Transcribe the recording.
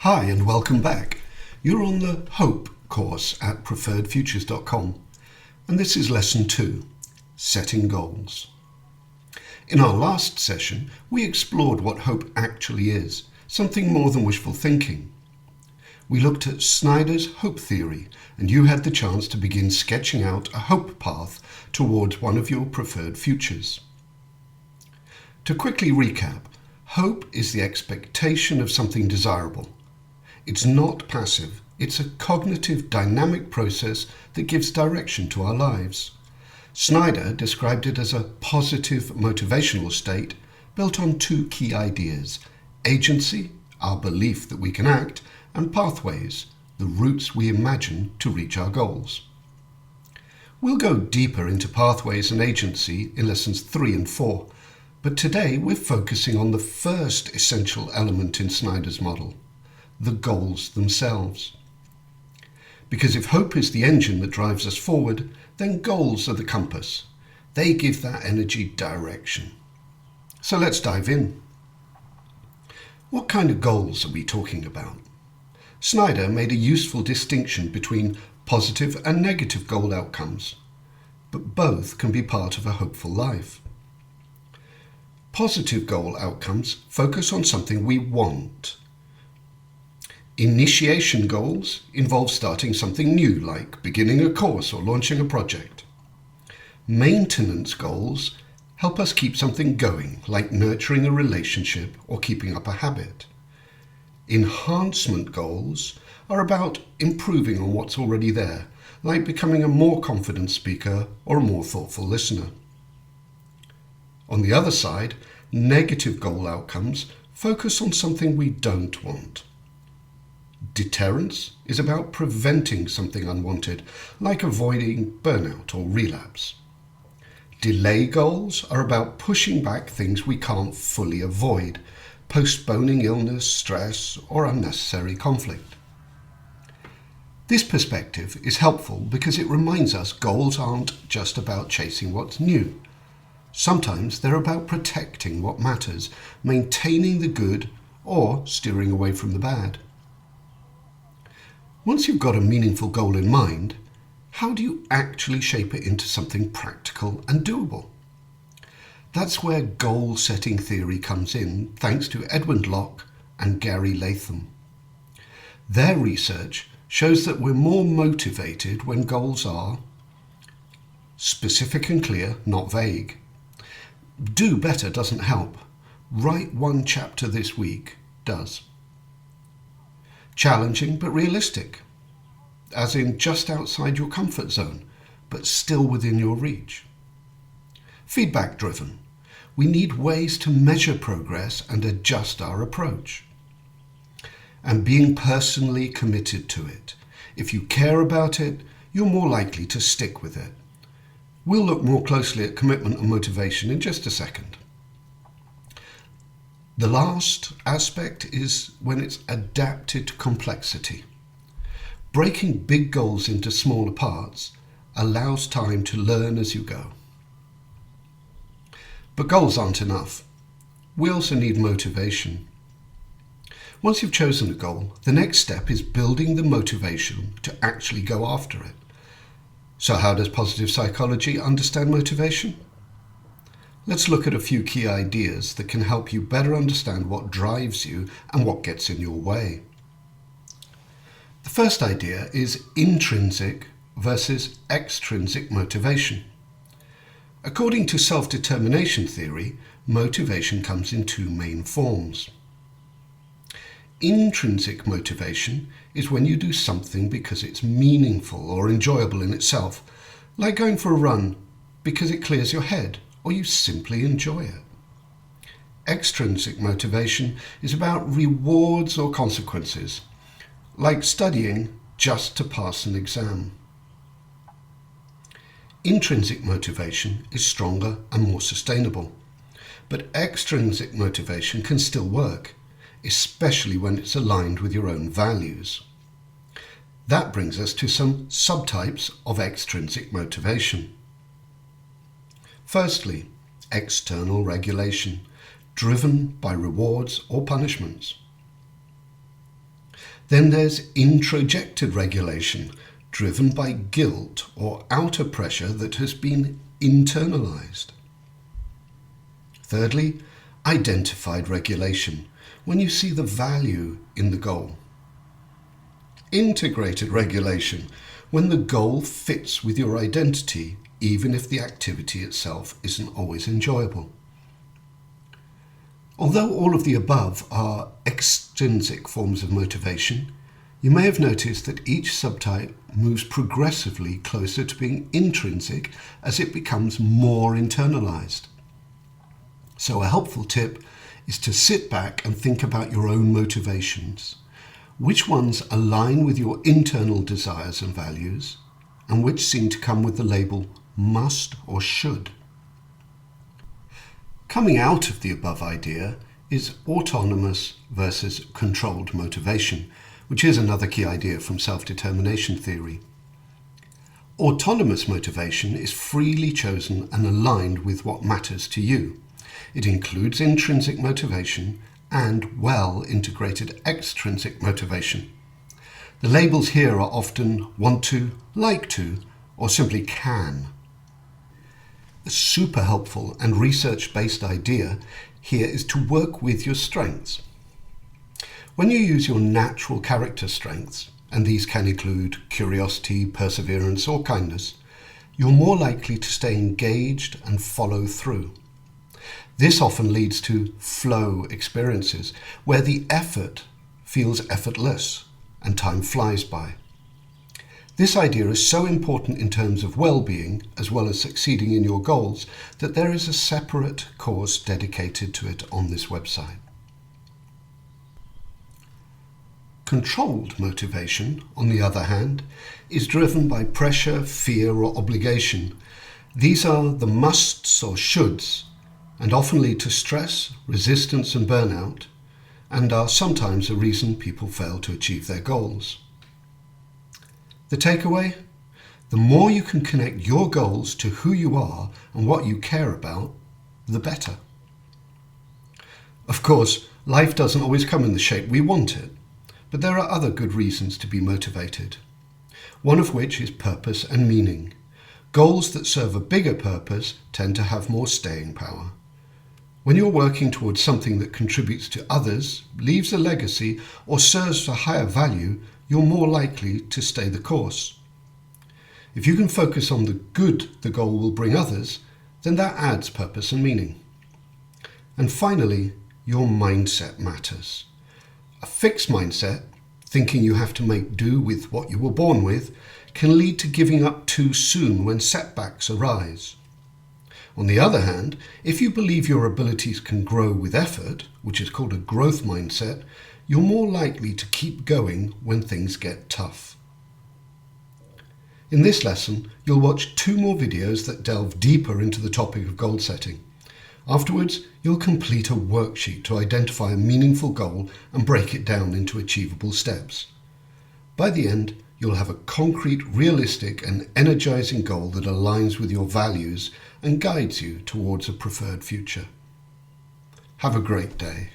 Hi and welcome back. You're on the HOPE course at preferredfutures.com and this is lesson 2, setting goals. In our last session, we explored what hope actually is, something more than wishful thinking. We looked at Snyder's hope theory and you had the chance to begin sketching out a hope path towards one of your preferred futures. To quickly recap, hope is the expectation of something desirable. It's not passive, it's a cognitive, dynamic process that gives direction to our lives. Snyder described it as a positive motivational state built on 2 key ideas: agency, our belief that we can act, and pathways, the routes we imagine to reach our goals. We'll go deeper into pathways and agency in lessons 3 and 4, but today we're focusing on the first essential element in Snyder's model, the goals themselves. Because if hope is the engine that drives us forward, then goals are the compass. They give that energy direction. So let's dive in. What kind of goals are we talking about? Snyder made a useful distinction between positive and negative goal outcomes, but both can be part of a hopeful life. Positive goal outcomes focus on something we want. Initiation goals involve starting something new, like beginning a course or launching a project. Maintenance goals help us keep something going, like nurturing a relationship or keeping up a habit. Enhancement goals are about improving on what's already there, like becoming a more confident speaker or a more thoughtful listener. On the other side, negative goal outcomes focus on something we don't want. Deterrence is about preventing something unwanted, like avoiding burnout or relapse. Delay goals are about pushing back things we can't fully avoid, postponing illness, stress, or unnecessary conflict. This perspective is helpful because it reminds us goals aren't just about chasing what's new. Sometimes they're about protecting what matters, maintaining the good, or steering away from the bad. Once you've got a meaningful goal in mind, how do you actually shape it into something practical and doable? That's where goal-setting theory comes in, thanks to Edwin Locke and Gary Latham. Their research shows that we're more motivated when goals are specific and clear, not vague. Do better doesn't help. Write 1 chapter this week does. Challenging but realistic, as in just outside your comfort zone, but still within your reach. Feedback driven. We need ways to measure progress and adjust our approach. And being personally committed to it. If you care about it, you're more likely to stick with it. We'll look more closely at commitment and motivation in just a second. The last aspect is when it's adapted to complexity. Breaking big goals into smaller parts allows time to learn as you go. But goals aren't enough. We also need motivation. Once you've chosen a goal, the next step is building the motivation to actually go after it. So how does positive psychology understand motivation? Let's look at a few key ideas that can help you better understand what drives you and what gets in your way. The first idea is intrinsic versus extrinsic motivation. According to self-determination theory, motivation comes in 2 main forms. Intrinsic motivation is when you do something because it's meaningful or enjoyable in itself, like going for a run because it clears your head, or you simply enjoy it. Extrinsic motivation is about rewards or consequences, like studying just to pass an exam. Intrinsic motivation is stronger and more sustainable, but extrinsic motivation can still work, especially when it's aligned with your own values. That brings us to some subtypes of extrinsic motivation. Firstly, external regulation, driven by rewards or punishments. Then there's introjected regulation, driven by guilt or outer pressure that has been internalized. Thirdly, identified regulation, when you see the value in the goal. Integrated regulation, when the goal fits with your identity, even if the activity itself isn't always enjoyable. Although all of the above are extrinsic forms of motivation, you may have noticed that each subtype moves progressively closer to being intrinsic as it becomes more internalized. So a helpful tip is to sit back and think about your own motivations. Which ones align with your internal desires and values, and which seem to come with the label must or should? Coming out of the above idea is autonomous versus controlled motivation, which is another key idea from self-determination theory. Autonomous motivation is freely chosen and aligned with what matters to you. It includes intrinsic motivation and well-integrated extrinsic motivation. The labels here are often want to, like to, or simply can. A super helpful and research-based idea here is to work with your strengths. When you use your natural character strengths, and these can include curiosity, perseverance, or kindness, you're more likely to stay engaged and follow through. This often leads to flow experiences, where the effort feels effortless and time flies by. This idea is so important in terms of well-being, as well as succeeding in your goals, that there is a separate course dedicated to it on this website. Controlled motivation, on the other hand, is driven by pressure, fear, or obligation. These are the musts or shoulds, and often lead to stress, resistance, and burnout, and are sometimes a reason people fail to achieve their goals. The takeaway? The more you can connect your goals to who you are and what you care about, the better. Of course, life doesn't always come in the shape we want it, but there are other good reasons to be motivated. One of which is purpose and meaning. Goals that serve a bigger purpose tend to have more staying power. When you're working towards something that contributes to others, leaves a legacy, or serves a higher value, you're more likely to stay the course. If you can focus on the good the goal will bring others, then that adds purpose and meaning. And finally, your mindset matters. A fixed mindset, thinking you have to make do with what you were born with, can lead to giving up too soon when setbacks arise. On the other hand, if you believe your abilities can grow with effort, which is called a growth mindset, you're more likely to keep going when things get tough. In this lesson, you'll watch 2 more videos that delve deeper into the topic of goal setting. Afterwards, you'll complete a worksheet to identify a meaningful goal and break it down into achievable steps. By the end, you'll have a concrete, realistic, and energizing goal that aligns with your values and guides you towards a preferred future. Have a great day.